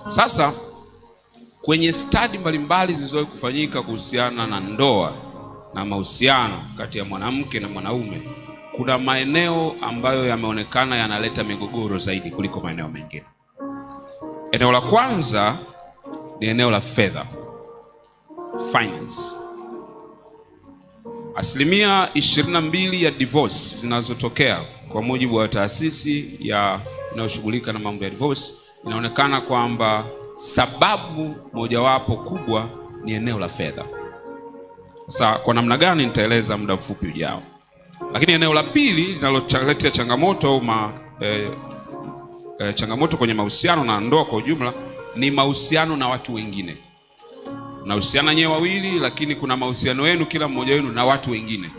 Sasa kwenye study mbalimbali zilizowahi kufanyika kuhusiana na ndoa na mahusiano kati ya mwanamke na mwanaume, kuna maeneo ambayo yameonekana yanaleta migogoro zaidi kuliko maeneo mengine. Eneo la kwanza ni eneo la fedha, finance. Asilimia 22 ya divorce zinazotokea kwa mujibu wa taasisi inayoshughulika na mambo ya divorce, inaonekana kwamba sababu mojawapo kubwa ni eneo la fedha. Sasa kwa namna gani nitaeleza muda mfupi ujao. Lakini eneo la pili linaloletea changamoto changamoto kwenye mahusiano na ndoa kwa ujumla ni mahusiano na watu wengine. Mnahusiana nyewe wawili, lakini kuna mahusiano yenu kila mmoja wenu na watu wengine.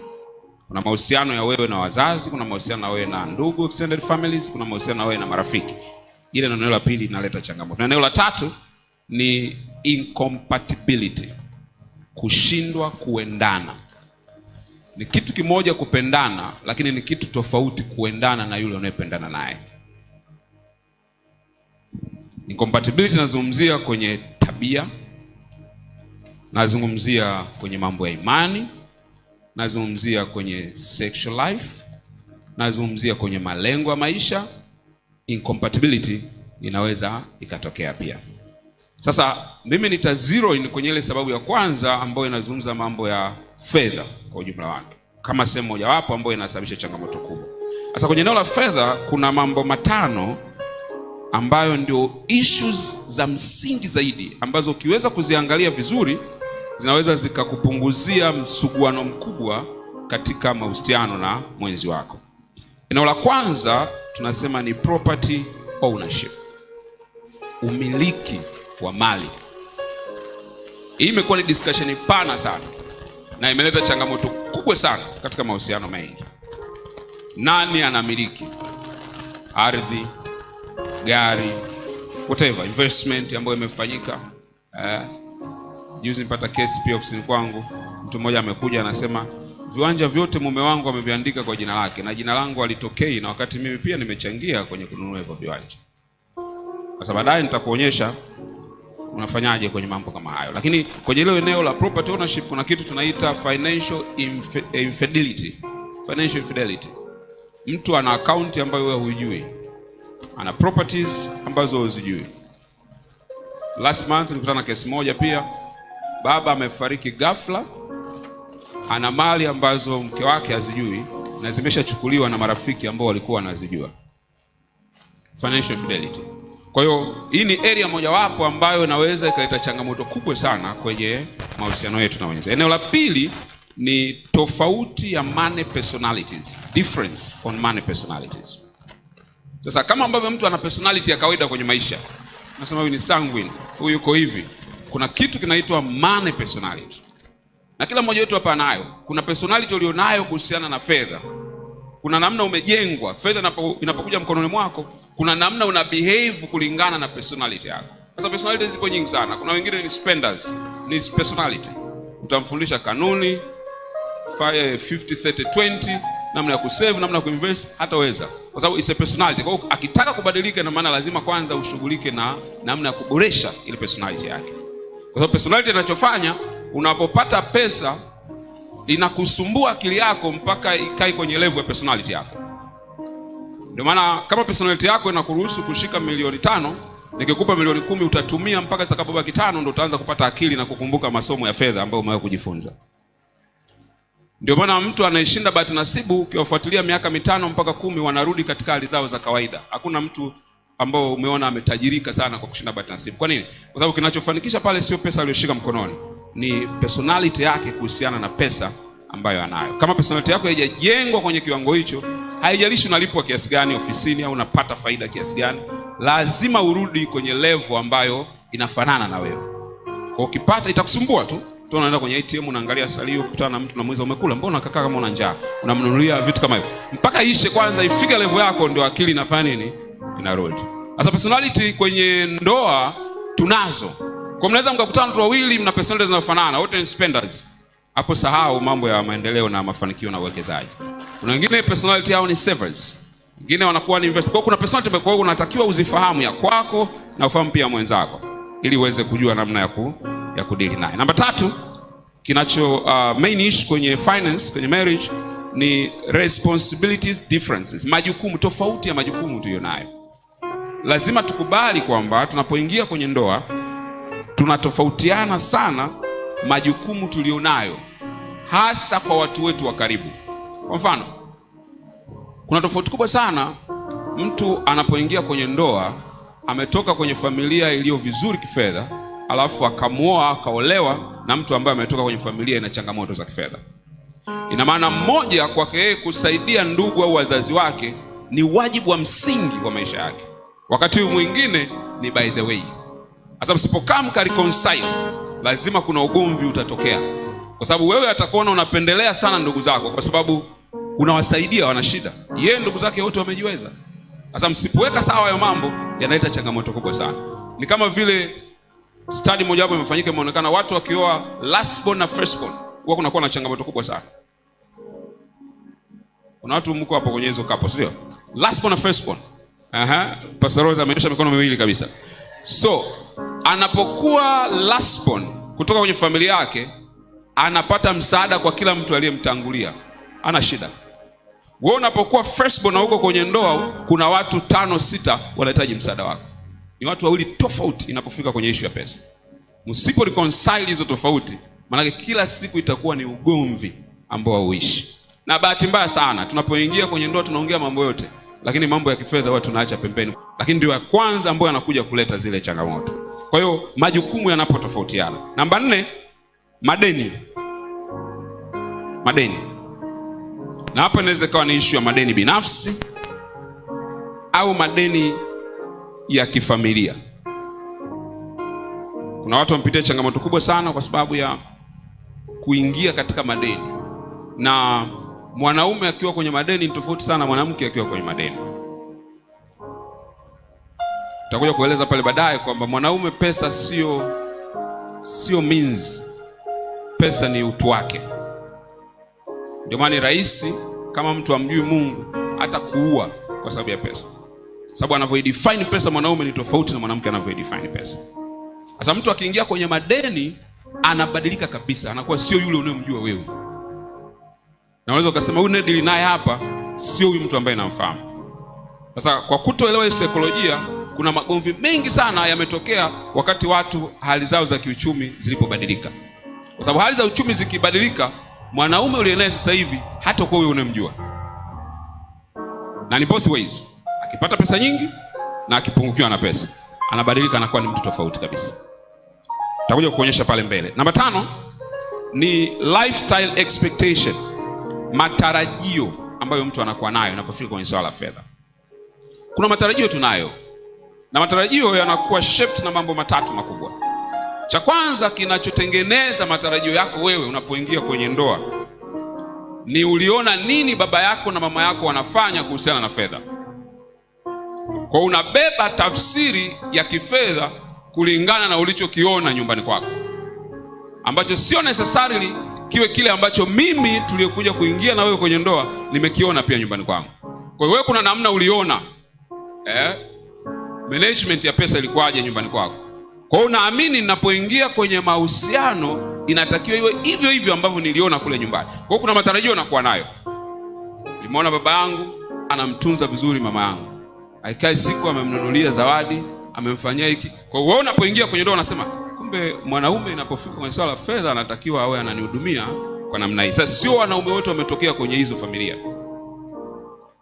Kuna mahusiano ya wewe na wazazi, kuna mahusiano na wewe na ndugu, extended families, kuna mahusiano na wewe na marafiki. Ile ndio eneo la pili linaleta changamoto. Na eneo la tatu ni incompatibility, kushindwa kuendana. Ni kitu kimoja kupendana, lakini ni kitu tofauti kuendana na yule unayependana naye. Incompatibility nazungumzia kwenye tabia, nazungumzia kwenye mambo ya imani, nazungumzia kwenye sexual life, nazungumzia kwenye malengo ya maisha. Incompatibility inaweza ikatokea pia. Sasa mimi nita zero in kwenye ile sababu ya kwanza ambayo inazungumza mambo ya fedha kwa ujumla wake, kama sehemu mojawapo ambayo inasababisha changamoto kubwa. Sasa kwenye eneo la fedha kuna mambo matano ambayo ndio issues za msingi zaidi, ambazo ukiweza kuziangalia vizuri zinaweza zikakupunguzia msuguano mkubwa katika mahusiano na mwenzi wako. Eneo la kwanza tunasema ni property ownership, umiliki wa mali. Hii imekuwa ni discussion pana sana na imeleta changamoto kubwa sana katika mahusiano mengi. Nani anamiliki ardhi, gari, whatever investment ambayo imefanyika? Juzi nipata kesi pia ofisini kwangu, mtu mmoja amekuja anasema viwanja vyote mume wangu ameviandika kwa jina lake na jina langu alitokei, na wakati mimi pia nimechangia kwenye kununua hivyo viwanja. Sasa baadaye nitakuonyesha unafanyaje kwenye mambo kama hayo. Lakini kwenye ile eneo la property ownership kuna kitu tunaita financial infidelity. Financial infidelity. Mtu ana account ambayo wewe hujui, ana properties ambazo huzijui. Last month nilikutana na kesi moja pia, baba amefariki ghafla, ana mali ambazo mke wake hazijui na zimeshachukuliwa na marafiki ambao walikuwa wanazijua. Financial infidelity. Kwa hiyo hii ni area mojawapo ambayo inaweza ikaleta changamoto kubwa sana kwenye mahusiano yetu na wenzi. Eneo la pili ni tofauti ya money personalities, difference on money personalities. Sasa kama ambavyo mtu ana personality ya kawaida kwenye maisha, nasema huyu ni sanguine, huyu yuko hivi, kuna kitu kinaitwa money personality. Na kila mmoja wetu hapa anayo. Kuna personality ulionayo kuhusiana na fedha. Kuna namna umejengwa, fedha inapokuja mkononi mwako, kuna namna una behave kulingana na personality yako. Sasa personality zipo nyingi sana. Kuna wengine ni spenders, ni personality. Utamfundisha kanuni 50-30-20, namna ya kusave, namna ya kuinvest, hataweza. Kwa sababu it's a personality. Kwa hiyo akitaka kubadilika, na maana lazima kwanza ushughulike na namna ya kuboresha ile personality yake. Kwa sababu personality inachofanya, unapopata pesa inakusumbua akili yako mpaka ikae kwenye level ya personality yako. Ndio maana kama personality yako inakuruhusu kushika milioni 5, nikikupa milioni 10 utatumia mpaka zitakapobaki 5, ndio utaanza kupata akili na kukumbuka masomo ya fedha ambayo umewahi kujifunza. Ndio maana mtu anayeshinda bahati nasibu ukiwafuatilia miaka 5 mpaka 10 wanarudi katika hali zao za kawaida. Hakuna mtu ambao umeona ametajirika sana kwa kushinda bahati nasibu. Kwa nini? Kwa sababu kinachofanikisha pale sio pesa aliyoshika mkononi, ni personality yake kuhusiana na pesa ambayo anayo. Kama personality yako haijajengwa kwenye kiwango hicho, haijalishi unalipwa kiasi gani ofisini au unapata faida kiasi gani, lazima urudi kwenye level ambayo inafanana na wewe. Kwa ukipata itakusumbua tu. Tu unaenda kwenye ATM unaangalia salio, kukutana na mtu unamuuliza umekula, mbona kaka kama una njaa? Unamnunulia vitu kama hivyo. Mpaka ishe kwanza, ifike level yako ndio akili inafanya nini? Inarudi. Sasa personality kwenye ndoa tunazo. Kwa mnaweza mkakutana watu wawili mna personality zinazofanana, wote ni spenders. Hapo sahau mambo ya maendeleo na mafanikio na uwekezaji. Kuna wengine personality yao ni savers. Wengine wanakuwa ni investors. Kwa kuna personality kwa hiyo unatakiwa uzifahamu ya kwako na ufahamu pia mwenzako, ili uweze kujua namna ya kudili naye. Namba 3, kinacho main issue kwenye finance, kwenye marriage ni responsibilities differences, majukumu tofauti ya majukumu tulionayo. Lazima tukubali kwamba tunapoingia kwenye ndoa tunatofautiana sana majukumu tulionayo, hasa kwa watu wetu wa karibu. Kwa mfano, kuna tofauti kubwa sana mtu anapoingia kwenye ndoa, ametoka kwenye familia iliyo vizuri kifedha, alafu akamuoa akaolewa na mtu ambaye ametoka kwenye familia ina changamoto za kifedha. Ina maana mmoja kwake yeye kusaidia ndugu au wazazi wake ni wajibu wa msingi wa maisha yake, wakati mwingine ni by the way. Sasa msipokaa mkareconcile, lazima kuna ugomvi utatokea, kwa sababu wewe atakuona unapendelea sana ndugu zako kwa sababu unawasaidia, wana shida, yeye ndugu zake wote wamejiweza. Sasa msipoweka sawa hayo mambo, yanaleta changamoto kubwa sana. Ni kama vile study moja hapo imefanyika, imeonekana watu wakioa last born na first born huwa kunakuwa na changamoto kubwa sana. Kuna watu mko hapo kwenye hizo kapo, sio? Last born na first born. Pastor Rose amenyosha mikono miwili kabisa. So, anapokuwa last born kutoka kwenye familia yake, anapata msaada kwa kila mtu aliyemtangulia. Ana shida. Wewe unapokuwa first born na uko kwenye ndoa, kuna watu 5-6 wanahitaji msaada wako. Ni watu wawili tofauti inapofika kwenye issue ya pesa. Msipo reconcile hizo tofauti, maana kila siku itakuwa ni ugomvi ambao hauishi. Na bahati mbaya sana, tunapoingia kwenye ndoa tunaongea mambo yote, lakini mambo ya kifedha huwa tunaacha pembeni. Lakini ndio ya kwanza ambayo yanakuja kuleta zile changamoto. Kwa hiyo majukumu yanapotofautiana. Namba 4, madeni. Madeni. Na hapa inaweza kuwa ni issue ya madeni binafsi au madeni ya kifamilia. Kuna watu wanapitia changamoto kubwa sana kwa sababu ya kuingia katika madeni. Na mwanaume akiwa kwenye madeni ni tofauti sana mwanamke akiwa kwenye madeni. Tutakuja kueleza pale baadaye kwamba mwanaume pesa sio means. Pesa ni utu wake. Ndio maana ni rahisi kama mtu amjui Mungu hata kuua kwa sababu ya pesa. Sababu anavyoidefine pesa mwanaume ni tofauti na mwanamke anavyoidefine pesa. Sasa mtu akiingia kwenye madeni anabadilika kabisa, anakuwa sio yule unayemjua wewe. Na unaweza ukasema huyu deal naye hapa sio huyu mtu ambaye namfahamu. Sasa kwa kutoelewa saikolojia, kuna magomvi mengi sana yametokea wakati watu hali zao za kiuchumi zilipobadilika. Kwa sababu hali za uchumi zikibadilika, mwanaume yule naye sasa hivi hata kwa wewe unayemjua. Na ni both ways. Akipata pesa nyingi na akipungukiwa na pesa, anabadilika, anakuwa ni mtu tofauti kabisa. Tutakuja kuonyesha pale mbele. Namba 5 ni lifestyle expectation, matarajio ambayo mtu anakuwa nayo unapofika kwenye swala la fedha. Kuna matarajio tunayo, na matarajio yanakuwa shaped na mambo 3 makubwa. Cha kwanza kinachotengeneza matarajio yako wewe unapoingia kwenye ndoa ni uliona nini baba yako na mama yako wanafanya kuhusiana na fedha. Kwa unabeba tafsiri ya kifedha kulingana na ulichokiona nyumbani kwako, ambacho sio necessarily kiwe kile ambacho mimi tuliyokuja kuingia na wewe kwenye ndoa nimekiona pia nyumbani kwangu. Kwa hiyo wewe kuna namna uliona management ya pesa ilikuwaje nyumbani kwako. Kwa hiyo naamini ninapoingia kwenye mahusiano inatakiwa iwe hivyo hivyo ambavyo niliona kule nyumbani. Kwa hiyo kuna matarajio nakuwa nayo. Nimeona baba yangu anamtunza vizuri mama yangu, aikai siku amemnunulia zawadi, amemfanyia hiki. Kwa hiyo wewe unapoingia kwenye ndoa unasema kumbe mwanaume inapofika kwenye swala la fedha anatakiwa awe ananihudumia kwa namna hii. Sasa sio wanaume wote wametokea kwenye hizo familia.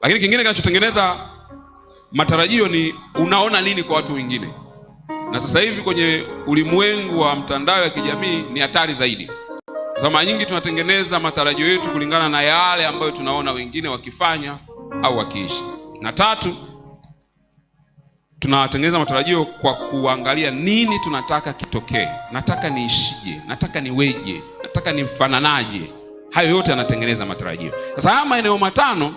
Lakini kingine kinachotengeneza matarajio ni unaona nini kwa watu wengine. Na sasa hivi kwenye ulimwengu wa mtandao ya kijamii ni hatari zaidi. Kwa sababu mara nyingi tunatengeneza matarajio yetu kulingana na yale ambayo tunaona wengine wakifanya au wakiishi. Na 3, tunatengeneza matarajio kwa kuangalia nini tunataka kitokee. Nataka niishije, nataka niweje, nataka nifananaje. Hayo yote yanatengeneza matarajio. Sasa haya maeneo 5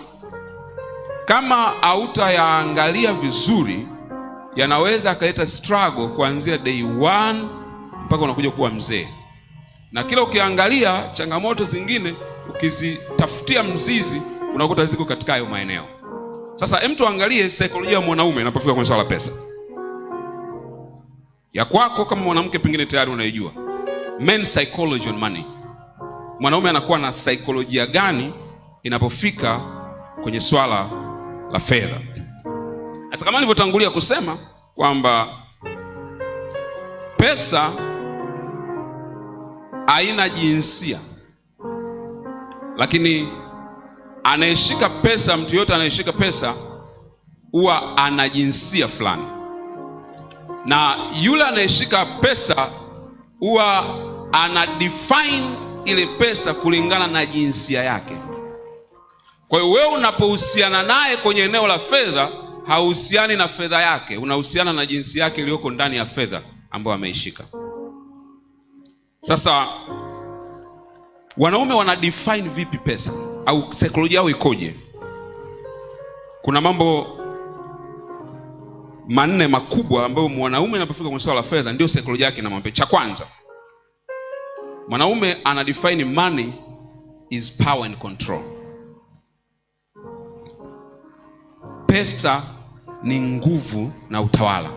kama hautayaangalia vizuri yanaweza akaleta struggle kuanzia day 1 mpaka unakuja kuwa mzee. Na kila ukiangalia changamoto zingine ukizitafutia mzizi unakuta ziko katika hayo maeneo. Sasa mtu angalie saikolojia ya mwanaume inapofika kwenye swala la pesa. ya kwako kama mwanamke pengine tayari unaijua. Men psychology on money. Mwanaume anakuwa na saikolojia gani inapofika kwenye swala la fedha? Sasa kama nilivyotangulia kusema kwamba pesa haina jinsia, lakini anayeshika pesa, mtu yote anayeshika pesa huwa ana jinsia fulani, na yule anayeshika pesa huwa ana define ile pesa kulingana na jinsia yake. Kwa hiyo wewe unapohusiana naye kwenye eneo la fedha, hauhusiani na fedha yake, unahusiana na jinsi yake iliyoko ndani ya fedha ambayo ameishika. Sasa wanaume wana define vipi pesa, au saikolojia yao ikoje? Kuna mambo manne makubwa ambayo mwanaume anapofika kwenye swala la fedha ndio saikolojia yake inamwambia. Cha kwanza, mwanaume ana define money is power and control. Pesa ni nguvu na utawala.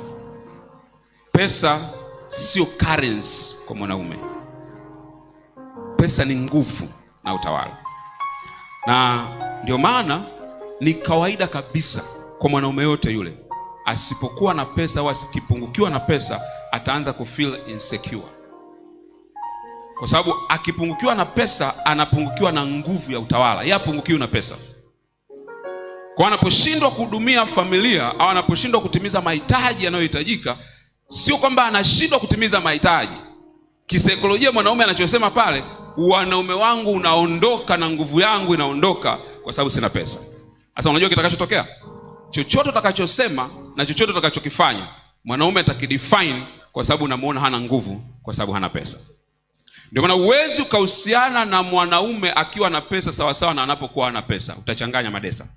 Pesa sio currency kwa mwanaume. Pesa ni nguvu na utawala. Na ndio maana ni kawaida kabisa kwa mwanaume yote yule, asipokuwa na pesa au asikipungukiwa na pesa, ataanza kufeel insecure. Kwa sababu akipungukiwa na pesa, anapungukiwa na nguvu ya utawala. Yeye apungukiwa na pesa. Kwa anaposhindwa kuhudumia familia au anaposhindwa kutimiza mahitaji yanayohitajika, sio kwamba anashindwa kutimiza mahitaji. Kisaikolojia mwanaume anachosema pale, wanaume wangu unaondoka na nguvu yangu inaondoka kwa sababu sina pesa. Sasa unajua kitakachotokea? Chochote utakachosema na chochote utakachokifanya, mwanaume atakidefine kwa sababu unamuona hana nguvu, kwa sababu hana pesa. Ndio maana uwezi ukahusiana na mwanaume akiwa na pesa sawa sawa na anapokuwa hana pesa. Utachanganya madesa.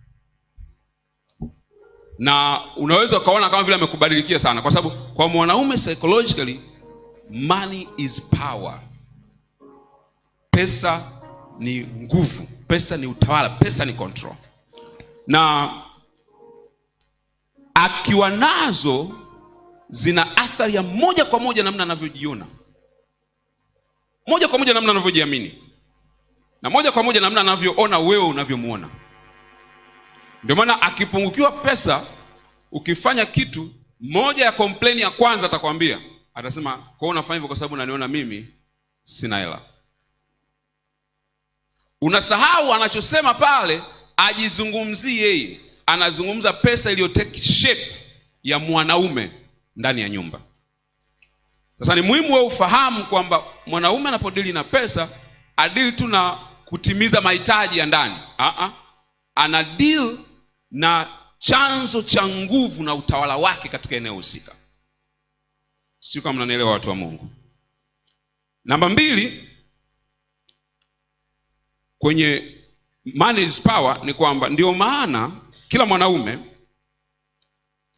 Na unaweza ukaona kama vile amekubadilikia sana, kwa sababu kwa mwanaume psychologically, money is power. Pesa ni nguvu, pesa ni utawala, pesa ni control. Na akiwa nazo zina athari ya moja kwa moja namna anavyojiona, moja kwa moja namna anavyojiamini, na moja kwa moja namna anavyoona wewe unavyomuona. Ndio maana akipungukiwa pesa, ukifanya kitu, moja ya complain ya kwanza atakwambia, atasema kwa hiyo unafanya hivyo kwa sababu unaniona mimi sina hela. Unasahau anachosema pale, ajizungumzie yeye. Anazungumza pesa iliyo take shape ya mwanaume ndani ya nyumba. Sasa ni muhimu wewe ufahamu kwamba mwanaume anapodili na pesa, adili tu na kutimiza mahitaji ya ndani. Ana deal na chanzo cha nguvu na utawala wake katika eneo husika. Sio kama mnanielewa watu wa Mungu. Namba 2 kwenye money is power ni kwamba ndio maana kila mwanaume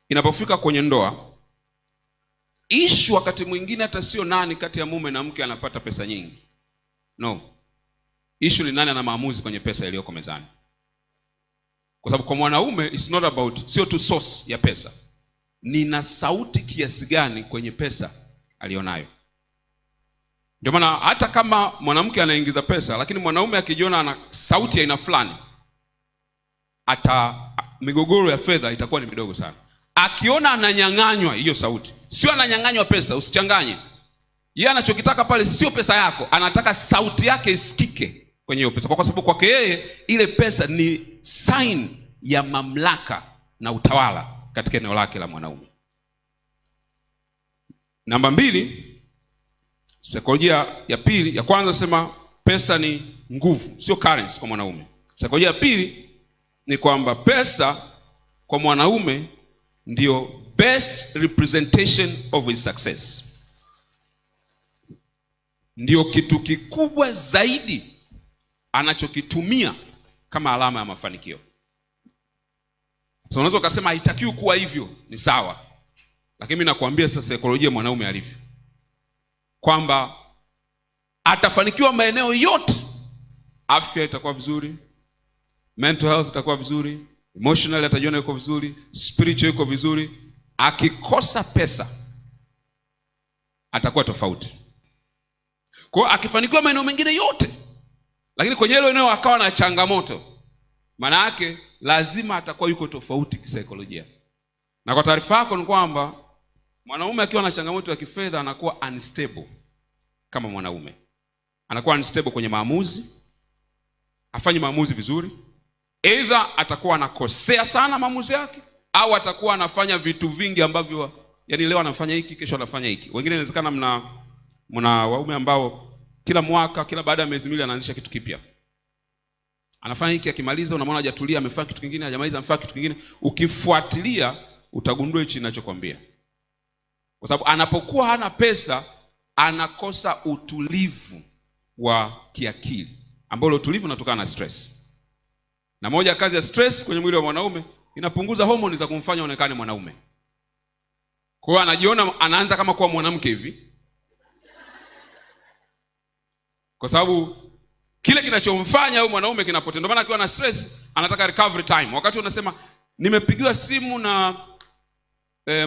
inapofika kwenye ndoa, issue wakati mwingine hata sio nani kati ya mume na mke anapata pesa nyingi. No. Issue ni nani ana maamuzi kwenye pesa iliyoko mezani. Kwa sababu kwa mwanaume it's not about sio tu source ya pesa, nina sauti kiasi gani kwenye pesa alionayo. Ndio maana hata kama mwanamke anaingiza pesa, lakini mwanaume akijiona ana sauti ya aina fulani, hata migogoro ya fedha itakuwa ni midogo sana. Akiona ananyang'anywa hiyo sauti, sio ananyang'anywa pesa, usichanganye. Yeye anachokitaka pale sio pesa yako, anataka sauti yake isikike kwenye hiyo pesa, kwa sababu kwake yeye ile pesa ni sign ya mamlaka na utawala katika eneo lake la mwanaume. Namba 2, saikolojia ya pili, ya kwanza sema pesa ni nguvu, sio currency kwa mwanaume. Saikolojia ya pili ni kwamba pesa kwa mwanaume ndio best representation of his success. Ndio kitu kikubwa zaidi anachokitumia kama alama ya mafanikio. Sasa unaweza ukasema haitakiwi kuwa hivyo, ni sawa. Lakini mimi nakwambia sasa saikolojia mwanaume alivyo, kwamba atafanikiwa maeneo yote. Afya itakuwa vizuri, mental health itakuwa vizuri, emotionally atajiona yuko vizuri, spiritual yuko vizuri. Akikosa pesa, atakuwa tofauti. Kwa hiyo akifanikiwa maeneo mengine yote, lakini kwenye hilo eneo akawa na changamoto, maana yake lazima atakuwa yuko tofauti kisaikolojia. Na kwa taarifa yako ni kwamba mwanaume akiwa na changamoto ya kifedha anakuwa unstable. Kama mwanaume anakuwa unstable kwenye maamuzi, hafanyi maamuzi vizuri. Either atakuwa anakosea sana maamuzi yake, au atakuwa anafanya vitu vingi ambavyo, yani leo anafanya hiki, kesho anafanya hiki. Wengine inawezekana mna waume ambao kila mwaka, kila baada ya miezi miwili anaanzisha kitu kipya. Anafanya hiki, akimaliza unamwona hajatulia, amefanya kitu kingine, hajamaliza amefanya kitu kingine. Ukifuatilia utagundua hichi ninachokwambia. Kwa sababu anapokuwa hana pesa, anakosa utulivu wa kiakili, ambao utulivu unatokana na stress. Na moja ya kazi ya stress kwenye mwili wa mwanaume, inapunguza homoni za kumfanya aonekane mwanaume. Kwa hiyo anajiona, anaanza kama kuwa mwanamke hivi. Kwa sababu kile kinachomfanya huyo mwanaume kinapotea. Ndio maana akiwa na stress anataka recovery time. Wakati unasema nimepigiwa simu na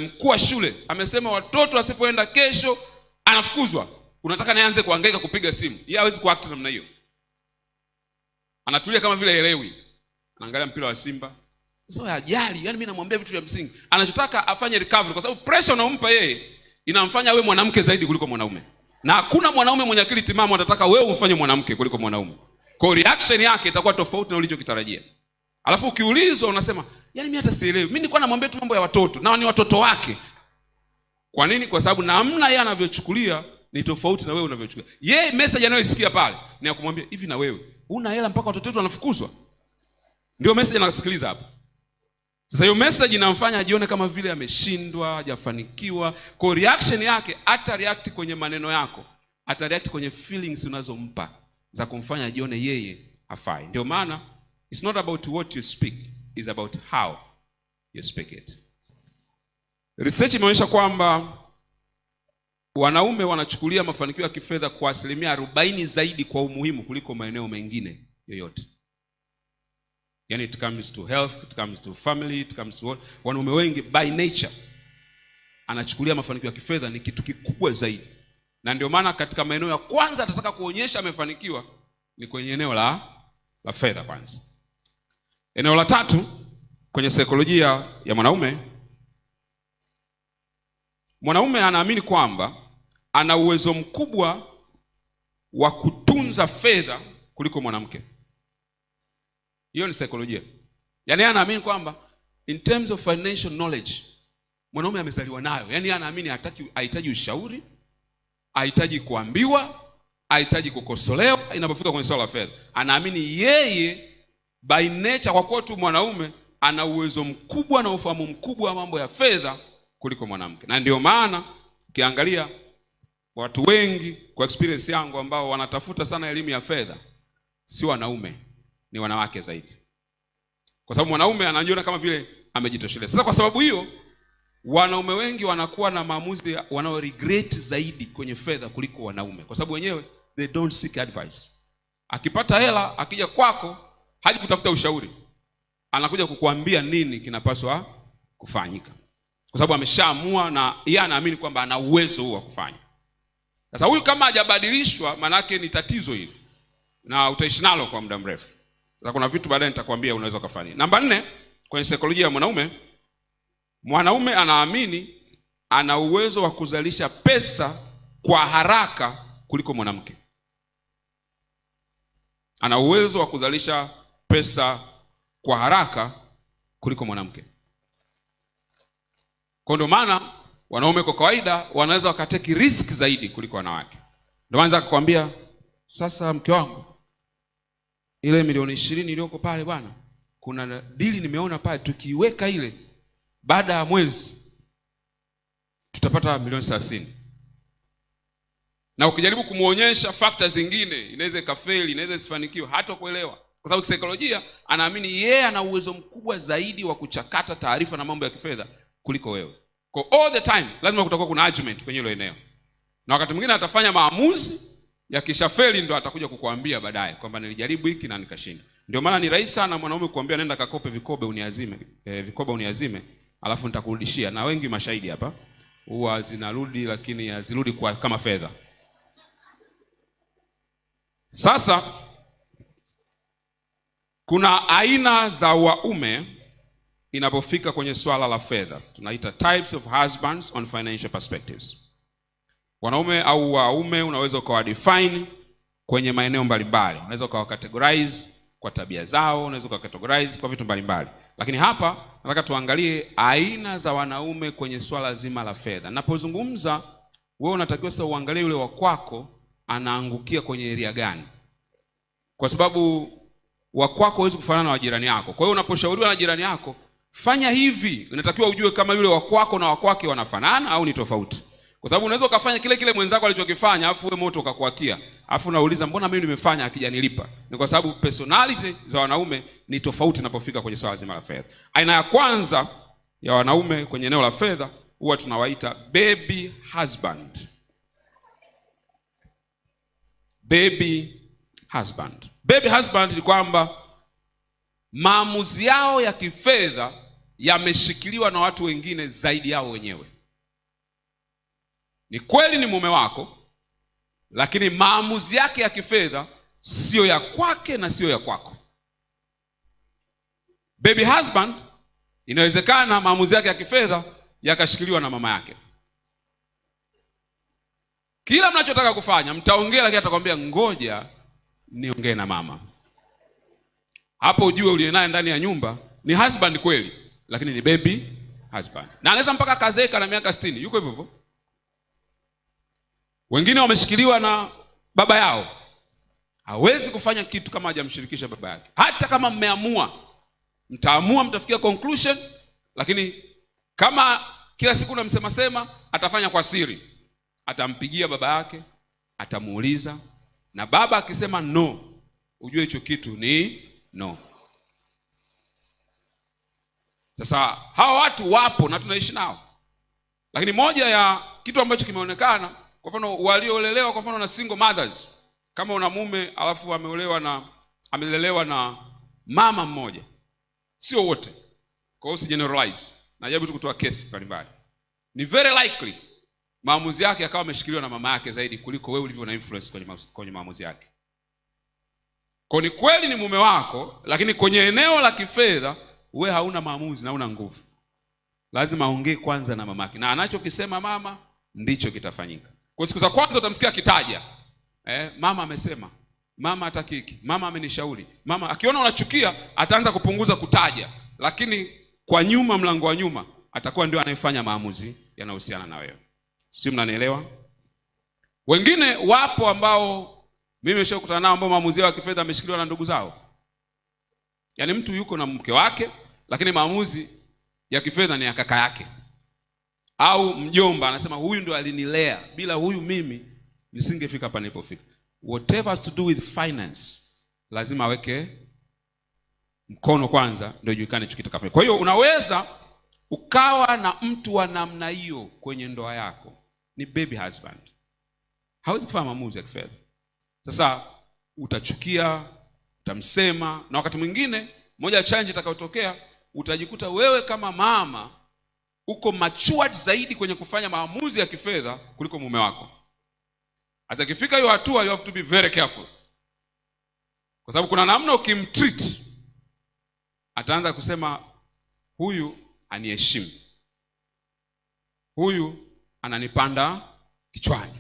mkuu wa shule, amesema watoto wasipoenda kesho anafukuzwa, unataka nianze kuhangaika kupiga simu. Yeye hawezi kuact namna hiyo. Anatulia kama vile elewi. Anaangalia mpira wa Simba. Sasa hajali, yani mimi namwambia vitu vya msingi. Anachotaka afanye recovery, kwa sababu pressure unaompa yeye inamfanya wewe mwanamke zaidi kuliko mwanaume. Na hakuna mwanaume mwenye akili timamu atataka wewe umfanye mwanamke kuliko mwanaume. Kwa reaction yake itakuwa tofauti na ulichokitarajia. Alafu ukiulizwa unasema, yani mimi hata sielewi. Mimi nilikuwa namwambia tu mambo ya watoto, na ni watoto wake. Kwa nini? Kwa sababu namna yeye anavyochukulia ni tofauti na wewe unavyochukulia. Yeye message anayosikia pale ni ya kumwambia, hivi na wewe una hela mpaka watoto wetu wanafukuzwa? Ndio message anasikiliza hapa. Sasa hiyo message inamfanya ajione kama vile ameshindwa, hajafanikiwa. Kwa reaction yake hata react kwenye maneno yako, hata react kwenye feelings unazompa za kumfanya ajione yeye hafai. Ndio maana it's not about what you speak, it's about how you speak it. Research imeonyesha kwamba wanaume wanachukulia mafanikio ya kifedha kwa 40% zaidi kwa umuhimu kuliko maeneo mengine yoyote. Yani it comes to health, it comes to family, it comes to what? Wanaume wengi by nature anachukulia mafanikio ya kifedha ni kitu kikubwa zaidi. Na ndio maana katika maeneo ya kwanza atataka kuonyesha amefanikiwa ni kwenye eneo la fedha kwanza. Eneo la tatu kwenye saikolojia ya mwanaume anaamini kwamba ana uwezo mkubwa wa kutunza fedha kuliko mwanamke. Hiyo ni saikolojia. Yaani anaamini kwamba in terms of financial knowledge mwanaume amezaliwa nayo. Yaani anaamini hahitaji ushauri, hahitaji kuambiwa, hahitaji kukosolewa inapofika kwenye swala la fedha. Anaamini yeye by nature, kwa kuwa tu mwanaume, ana uwezo mkubwa na ufahamu mkubwa wa mambo ya fedha kuliko mwanamke. Na ndio maana ukiangalia watu wengi kwa experience yangu ambao wanatafuta sana elimu ya fedha si wanaume, ni wanawake zaidi. Kwa sababu mwanaume anajiona kama vile amejitosheleza. Sasa kwa sababu hiyo wanaume wengi wanakuwa na maamuzi wanao regret zaidi kwenye fedha kuliko wanaume, kwa sababu wenyewe they don't seek advice. Akipata hela, akija kwako haji kutafuta ushauri, anakuja kukuambia nini kinapaswa kufanyika, kwa sababu ameshaamua na yeye anaamini kwamba ana uwezo huo wa kufanya. Sasa huyu kama hajabadilishwa, manake ni tatizo hili na utaishi nalo kwa muda mrefu. Sasa kuna vitu baadaye nitakwambia unaweza kufanya. Namba 4 kwenye saikolojia ya mwanaume anaamini ana uwezo wa kuzalisha pesa kwa haraka kuliko mwanamke. Ana uwezo wa kuzalisha pesa kwa haraka kuliko mwanamke. Kwa ndio maana wanaume kwa kawaida wanaweza wakateki risk zaidi kuliko wanawake. Ndio maana akakwambia, sasa mke wangu, ile milioni 20 iliyoko pale bwana, kuna deal nimeona pale, tukiweka ile baada ya mwezi tutapata milioni 30. Na ukijaribu kumuonyesha factors zingine, inaweza ikafeli, inaweza isifanikiwe, hata kuelewa. Kwa sababu kisaikolojia anaamini yeye ana uwezo mkubwa zaidi wa kuchakata taarifa na mambo ya kifedha kuliko wewe. Kwa all the time lazima kutakuwa kuna argument kwenye hilo eneo. Na wakati mwingine atafanya maamuzi, yakishafeli ndo atakuja kukuambia baadaye kwamba nilijaribu hiki na nikashinda. Ndio maana ni rahisi sana mwanaume kuambia nenda kakope vikoba uniazime, alafu nitakurudishia. Na wengi mashahidi hapa. huwa zinarudi, lakini hazirudi kwa kama fedha. Sasa kuna aina za waume inapofika kwenye swala la fedha. Tunaita types of husbands on financial perspectives. Wanaume au waume unaweza ukawadefine kwenye maeneo mbalimbali. Unaweza ukawacategorize kwa tabia zao, unaweza ukawacategorize kwa vitu mbalimbali. Lakini hapa nataka tuangalie aina za wanaume kwenye swala zima la fedha. Ninapozungumza, wewe unatakiwa sasa uangalie yule wa kwako anaangukia kwenye area gani. Kwa sababu wa kwako hawezi kufanana na wa jirani yako. Kwa hiyo unaposhauriwa na jirani yako, fanya hivi, unatakiwa ujue kama yule wa kwako na wa kwake wanafanana au ni tofauti. Kwa sababu unaweza ukafanya kile mwenzako alichokifanya afu wewe moto ukakuakia. Afu unauliza mbona mimi nimefanya akijanilipa? Ni kwa sababu personality za wanaume ni tofauti ninapofika kwenye swala zima la fedha. Aina ya kwanza ya wanaume kwenye eneo la fedha huwa tunawaita baby husband. Baby husband. Baby husband ni kwamba maamuzi yao ya kifedha yameshikiliwa na watu wengine zaidi yao wenyewe. Ni kweli ni mume wako, lakini maamuzi yake ya kifedha sio ya kwake na sio ya kwako. Baby husband inawezekana maamuzi yake ya kifedha yakashikiliwa na mama yake. Kila mnachotaka kufanya mtaongea, lakini atakwambia ngoja niongee na mama. Hapo ujue uliye naye ndani ya nyumba ni husband kweli, lakini ni baby husband. Na anaweza mpaka kazeeka na miaka 60 yuko hivyo hivyo. Wengine wameshikiliwa na baba yao. Hawezi kufanya kitu kama hajamshirikisha baba yake. Hata kama mtaamua mtafikia conclusion, lakini kama kila siku unamsema atafanya kwa siri. Atampigia baba yake, atamuuliza, na baba akisema no, ujue hicho kitu ni no. Sasa hawa watu wapo na tunaishi nao. Lakini moja ya kitu ambacho kimeonekana, kwa mfano waliolelewa kwa mfano na single mothers, kama una mume alafu amelelewa na mama mmoja, sio wote, kwa hiyo si generalize, najaribu tu kutoa case mbalimbali, ni very likely maamuzi yake yakawa ameshikiliwa na mama yake zaidi kuliko wewe ulivyo na influence kwenye maamuzi yake. Kwa ni kweli ni mume wako, lakini kwenye eneo la kifedha wewe hauna maamuzi na una nguvu. Lazima aongee kwanza na mama yake, na anachokisema mama ndicho kitafanyika. Kwa siku za kwanza utamsikia kitaja, mama amesema, mama hataki hiki, mama amenishauri, mama. Akiona unachukia ataanza kupunguza kutaja, lakini kwa nyuma, mlango wa nyuma, atakuwa ndio anayefanya maamuzi yanayohusiana na wewe. Si mnanielewa? Wengine wapo ambao mimi nimeshakutana nao ambao maamuzi yao ya kifedha yameshikiliwa na ndugu zao. Yaani mtu yuko na mke wake, lakini maamuzi ya kifedha ni ya kaka yake. Au mjomba anasema huyu ndo alinilea, bila huyu mimi nisingefika hapa nilipofika. Whatever has to do with finance, lazima aweke mkono kwanza ndio ijulikane hicho kitu. Kwa hiyo unaweza ukawa na mtu wa namna hiyo kwenye ndoa yako, ni baby husband. Hawezi kufanya maamuzi ya kifedha. Sasa utachukia, utamsema, na wakati mwingine moja ya challenge itakayotokea, utajikuta wewe kama mama uko matured zaidi kwenye kufanya maamuzi ya kifedha kuliko mume wako. Sasa ikifika hiyo hatua, you have to be very careful. Kwa sababu kuna namna ukimtreat, ataanza kusema huyu aniheshimu, huyu ananipanda kichwani.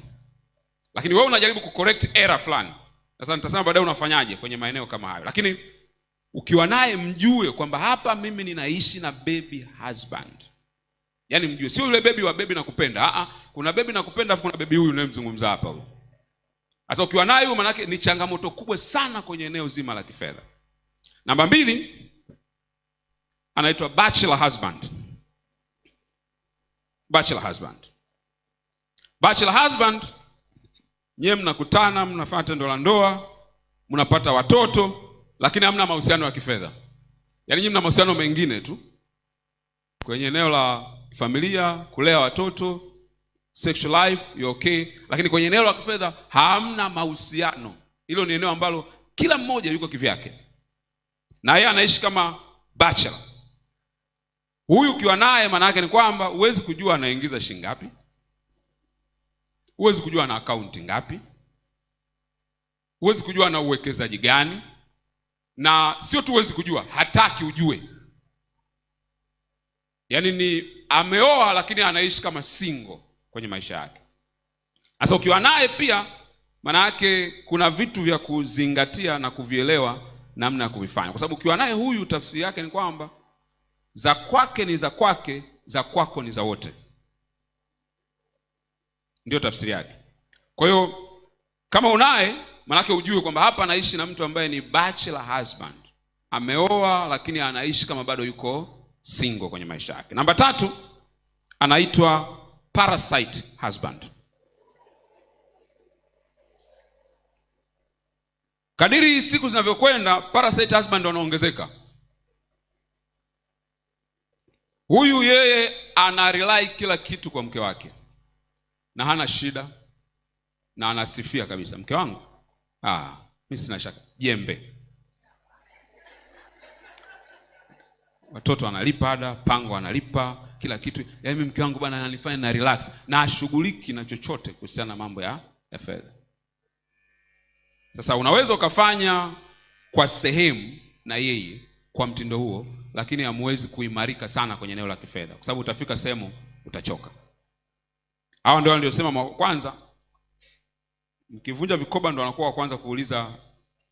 Lakini wewe unajaribu kucorrect error fulani. Sasa nitasema baadaye unafanyaje kwenye maeneo kama hayo. Lakini ukiwa naye mjue kwamba hapa mimi ninaishi na baby husband. Yaani mjue sio yule baby wa baby nakupenda. Kuna baby nakupenda afu kuna baby huyu unayemzungumza hapa huyu. Sasa ukiwa naye huyo, maana yake ni changamoto kubwa sana kwenye eneo zima la kifedha. Namba 2 anaitwa bachelor husband. Bachelor husband. Bachelor husband, nyewe mnakutana, mnafanya tendo la ndoa, mnapata watoto, lakini hamna mahusiano ya kifedha. Yaani nyinyi mna mahusiano mengine tu kwenye eneo la familia, kulea watoto, sexual life, you okay, lakini kwenye eneo la kifedha hamna mahusiano. Hilo ni eneo ambalo kila mmoja yuko kivyake, na yeye anaishi kama bachelor. Huyu ukiwa naye maana yake ni kwamba huwezi kujua anaingiza shilingi ngapi, huwezi kujua ana akaunti ngapi, huwezi kujua ana uwekezaji gani, na sio tu huwezi kujua, hataki ujue. Yaani ni ameoa lakini anaishi kama single kwenye maisha yake. Sasa ukiwa naye pia maana yake kuna vitu vya kuzingatia na kuvielewa namna ya kuvifanya. Kwa sababu ukiwa naye huyu, tafsiri yake ni kwamba za kwake ni za kwake, za kwako ni za wote. Ndio tafsiri yake. Kwa hiyo kama unaye, maana yake ujue kwamba hapa anaishi na mtu ambaye ni bachelor husband. Ameoa lakini anaishi kama bado yuko single kwenye maisha yake. Namba 3 anaitwa parasite husband. Kadiri siku zinavyokwenda, parasite husband wanaongezeka. Huyu yeye ana rely kila kitu kwa mke wake, na hana shida, na anasifia kabisa, mke wangu, mimi sina shaka, jembe. Watoto analipa ada, pango analipa, kila kitu. Yaani mke wangu bwana ananifanya na relax, na ashughuliki na chochote kuhusiana na mambo ya fedha. Sasa unaweza ukafanya kwa sehemu na yeye kwa mtindo huo, lakini hamwezi kuimarika sana kwenye eneo la kifedha, kwa sababu utafika sehemu utachoka. Hao ndio waliosema kwanza, mkivunja vikoba ndio anakuwa wa kwanza kuuliza.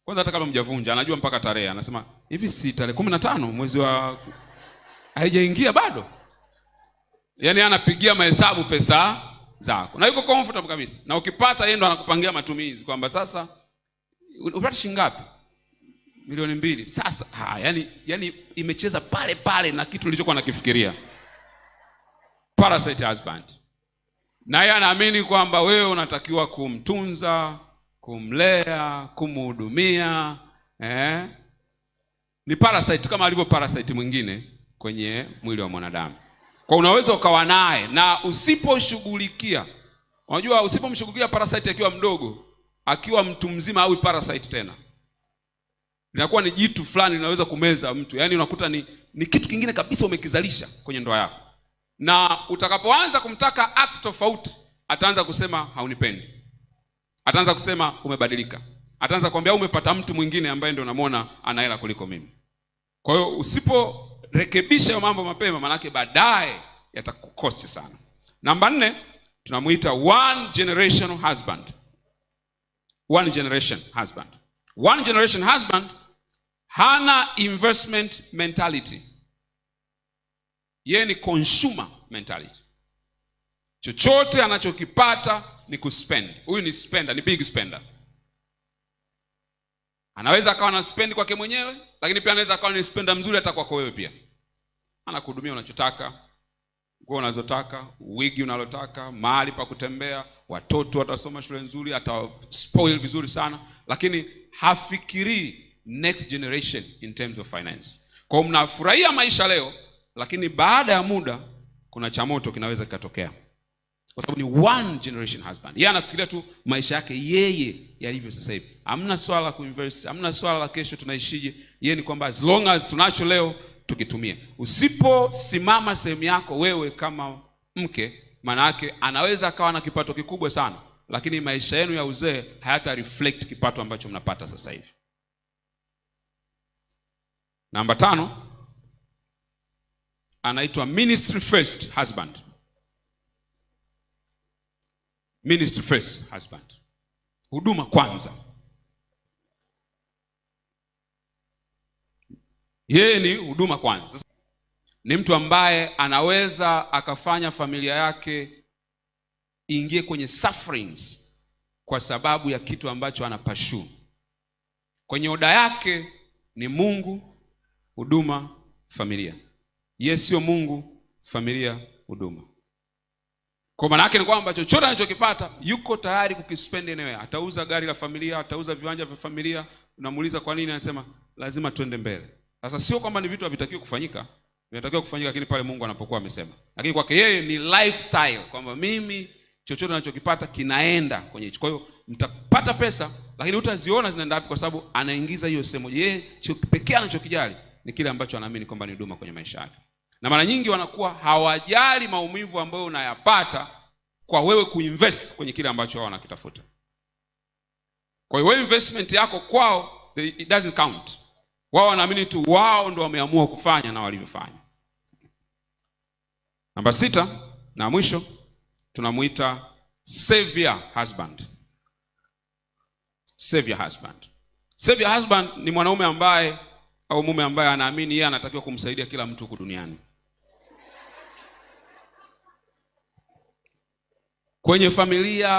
Kwanza hata kama mjavunja anajua mpaka tarehe, anasema hivi si tarehe 15 mwezi wa haijaingia bado. Yaani anapigia mahesabu pesa zako, na yuko comfortable kabisa. Na ukipata yeye ndo anakupangia matumizi kwamba sasa upate shilingi ngapi? Milioni 2. Sasa yani imecheza pale pale na kitu ulichokuwa nakifikiria. Parasite husband. Na yeye anaamini kwamba wewe unatakiwa kumtunza, kumlea, kumhudumia, Ni parasite kama alivyo parasite mwingine kwenye mwili wa mwanadamu. Kwa unaweza ukawa naye na usiposhughulikia. Unajua usipomshughulikia parasite akiwa mdogo, akiwa mtu mzima au parasite tena, inakuwa ni jitu fulani linaweza kumeza mtu. Yaani unakuta ni kitu kingine kabisa umekizalisha kwenye ndoa yako. Na utakapoanza kumtaka act tofauti, ataanza kusema haunipendi. Ataanza kusema umebadilika. Ataanza kuambia umepata mtu mwingine ambaye ndio unamwona ana hela kuliko mimi. Kwa hiyo usiporekebisha mambo mapema, manake baadaye yatakukosti sana. Namba 4 tunamuita one generation husband. One generation husband. One generation husband hana investment mentality. Yeye ni consumer mentality. Chochote anachokipata ni kuspend. Huyu ni spender, ni big spender. Anaweza akawa na spend kwake mwenyewe, lakini pia anaweza akawa ni spender mzuri hata kwako wewe pia. Anakuhudumia unachotaka, nguo unazotaka, wigi unalotaka, mahali pa kutembea, watoto watasoma shule nzuri, spoil vizuri sana, lakini hafikiri next generation in terms of finance. Kwa hiyo mnafurahia maisha leo, lakini baada ya muda kuna chamoto kinaweza kikatokea. Kwa sababu ni one generation husband. Yeye anafikiria tu maisha yake yeye yalivyo sasa hivi. Hamna swala la kuinvest, hamna swala la kesho tunaishije. Yeye ni kwamba as long as tunacho leo tukitumie. Usiposimama sehemu yako wewe kama mke, maana yake anaweza akawa na kipato kikubwa sana, lakini maisha yenu ya uzee hayata reflect kipato ambacho mnapata sasa hivi. Namba 5 anaitwa ministry first husband. Ministry first husband. Huduma kwanza. Yeye ni huduma kwanza. Ni mtu ambaye anaweza akafanya familia yake ingie kwenye sufferings kwa sababu ya kitu ambacho anapashu. Kwenye oda yake ni Mungu, huduma, familia. Yeye sio Mungu, familia, huduma. Kwa maana yake ni kwamba chochote anachokipata yuko tayari kukispend anywhere. Atauza gari la familia, atauza viwanja vya familia. Unamuuliza kwa nini, anasema lazima tuende mbele. Sasa sio kwamba ni vitu havitakiwi kufanyika, vinatakiwa kufanyika, lakini pale Mungu anapokuwa amesema. Lakini kwake yeye ni lifestyle, kwamba mimi chochote ninachokipata kinaenda kwenye hicho. Kwa hiyo mtapata pesa, lakini utaziona zinaenda wapi, kwa sababu anaingiza hiyo sehemu. Yeye pekee anachokijali ni kile ambacho anaamini kwamba ni huduma kwenye maisha yake. na mara nyingi wanakuwa hawajali maumivu ambayo unayapata kwa wewe kuinvest kwenye kile ambacho wao wanakitafuta. Kwa hiyo investment yako kwao it doesn't count. Wao wanaamini tu wao ndio wameamua kufanya na walivyofanya. Namba 6 na mwisho tunamuita savior husband. Savior husband. Savior husband ni mwanaume ambaye au mume ambaye anaamini yeye anatakiwa kumsaidia kila mtu huku duniani. Kwenye familia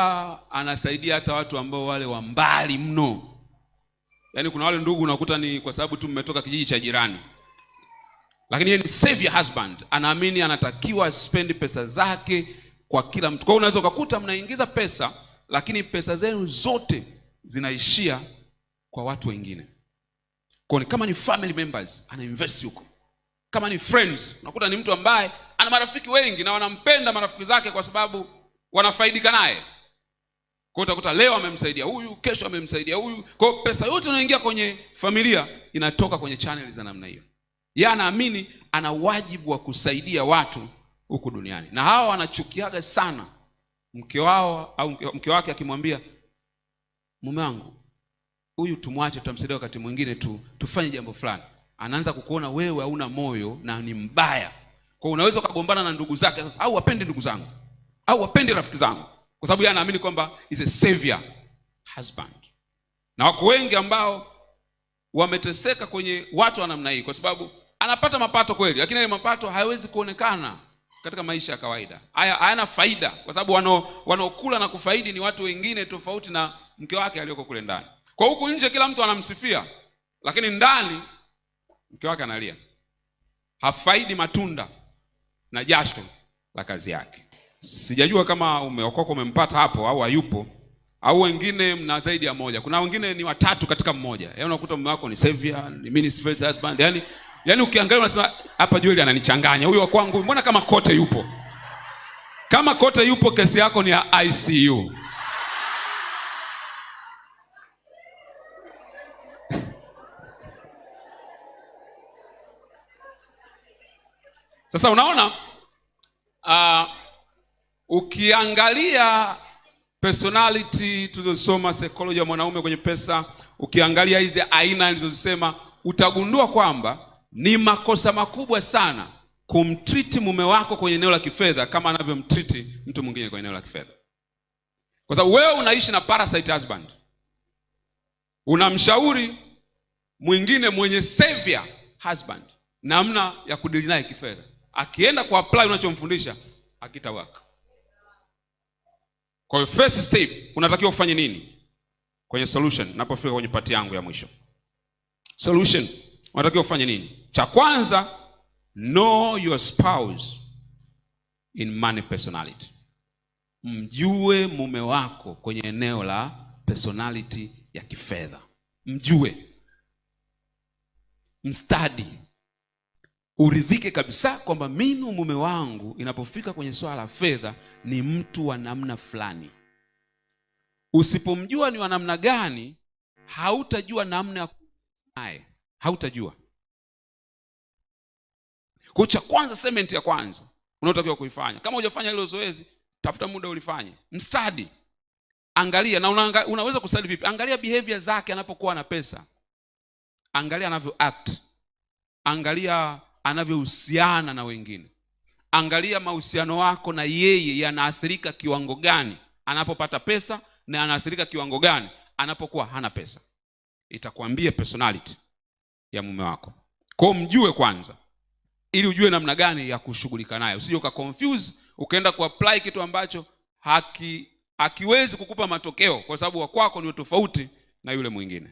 anasaidia hata watu ambao wale wa mbali mno. Yaani kuna wale ndugu unakuta ni kwa sababu tu mmetoka kijiji cha jirani. Lakini yeye ni savior husband. Anaamini anatakiwa spend pesa zake kwa kila mtu. Kwa hiyo unaweza ukakuta mnaingiza pesa lakini pesa zenu zote zinaishia kwa watu wengine. Kwa hiyo kama ni family members anainvest huko. Kama ni friends unakuta ni mtu ambaye ana marafiki wengi na wanampenda marafiki zake kwa sababu wanafaidika naye. Kwa hiyo utakuta leo amemsaidia huyu, kesho amemsaidia huyu. Kwa hiyo pesa yote inayoingia kwenye familia inatoka kwenye channels za namna hiyo. Yeye anaamini ana wajibu wa kusaidia watu huku duniani. Na hawa wanachukiaga sana mke wao au mke wake akimwambia, mume wangu huyu tumwache, tutamsaidia wakati mwingine tu, tufanye jambo fulani. Anaanza kukuona wewe hauna moyo na ni mbaya. Kwa hiyo unaweza kugombana na ndugu zake au wapende ndugu zangu au wapende rafiki zangu kwa sababu yeye anaamini kwamba is a savior husband. Na wako wengi ambao wameteseka kwenye watu wa namna hii kwa sababu anapata mapato kweli lakini ile mapato hayawezi kuonekana katika maisha ya kawaida. Hayana faida kwa sababu wanaokula na kufaidi ni watu wengine tofauti na mke wake aliyoko kule ndani. Kwa huku nje kila mtu anamsifia lakini ndani mke wake analia. Hafaidi matunda na jasho la kazi yake. Sijajua kama umeokoka umempata hapo au hayupo au wengine mna zaidi ya moja. Kuna wengine ni watatu katika mmoja. Yaani unakuta mume wako ni savior, ni ministry husband. Yaani ukiangalia unasema hapa Joel ananichanganya. Huyu wa kwangu mbona kama kote yupo? Kama kote yupo kesi yako ni ya ICU. Sasa unaona ukiangalia personality tulizosoma psychology ya mwanaume kwenye pesa, ukiangalia hizi aina nilizosema utagundua kwamba ni makosa makubwa sana kumtreat mume wako kwenye eneo la kifedha kama anavyomtreat mtu mwingine kwenye eneo la kifedha. Kwa sababu wewe unaishi na parasite husband. Unamshauri mwingine mwenye savior husband namna ya kudili naye kifedha. Akienda ku apply unachomfundisha hakitawaka. Kwa hiyo first step unatakiwa ufanye nini? Kwenye solution napofika kwenye pati yangu ya mwisho. Solution unatakiwa ufanye nini? Cha kwanza, know your spouse in money personality. Mjue mume wako kwenye eneo la personality ya kifedha. Mjue. Mstudy. Uridhike kabisa kwamba mimi mume wangu inapofika kwenye swala la fedha ni mtu wa namna fulani. Usipomjua ni wa namna gani, hautajua namna ya naye. Hautajua. Kwa cha kwanza, segment ya kwanza unaotakiwa kuifanya, kama hujafanya hilo zoezi, tafuta muda ulifanye. Mstudy. Angalia na unaweza kustudy vipi? Angalia behavior zake anapokuwa na pesa. Angalia anavyo act. Angalia anavyohusiana na wengine. Angalia mahusiano wako na yeye yanaathirika kiwango gani anapopata pesa na anaathirika kiwango gani anapokuwa hana pesa. Itakwambia personality ya mume wako. Kwa mjue kwanza ili ujue namna gani ya kushughulika naye. Usije ukaconfuse ukaenda kuapply kitu ambacho hakiwezi kukupa matokeo kwa sababu wa kwako ni tofauti na yule mwingine.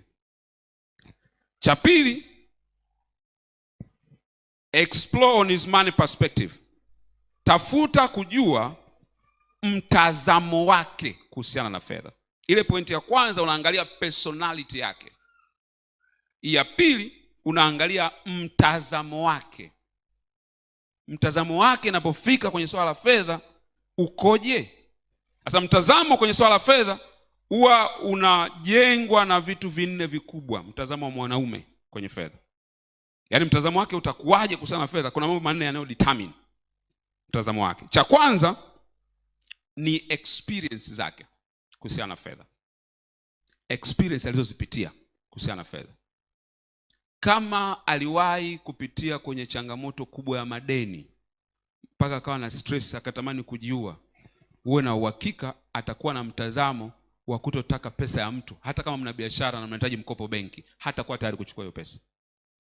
Cha pili, explore on his money perspective. Tafuta kujua mtazamo wake kuhusiana na fedha. Ile pointi ya kwanza unaangalia personality yake. Ya pili unaangalia mtazamo wake. Mtazamo wake inapofika kwenye swala la fedha ukoje? Sasa mtazamo kwenye swala la fedha huwa unajengwa na vitu vinne vikubwa, mtazamo wa mwanaume kwenye fedha. Yaani mtazamo wake utakuwaje kuhusiana na fedha? Kuna mambo manne yanayo determine mtazamo wake. Cha kwanza ni experience zake kuhusiana na fedha. Experience alizozipitia kuhusiana na fedha. Kama aliwahi kupitia kwenye changamoto kubwa ya madeni mpaka akawa na stress akatamani kujiua, uwe na uhakika atakuwa na mtazamo wa kutotaka pesa ya mtu. Hata kama mna biashara na mnahitaji mkopo benki, hatakuwa tayari kuchukua hiyo pesa.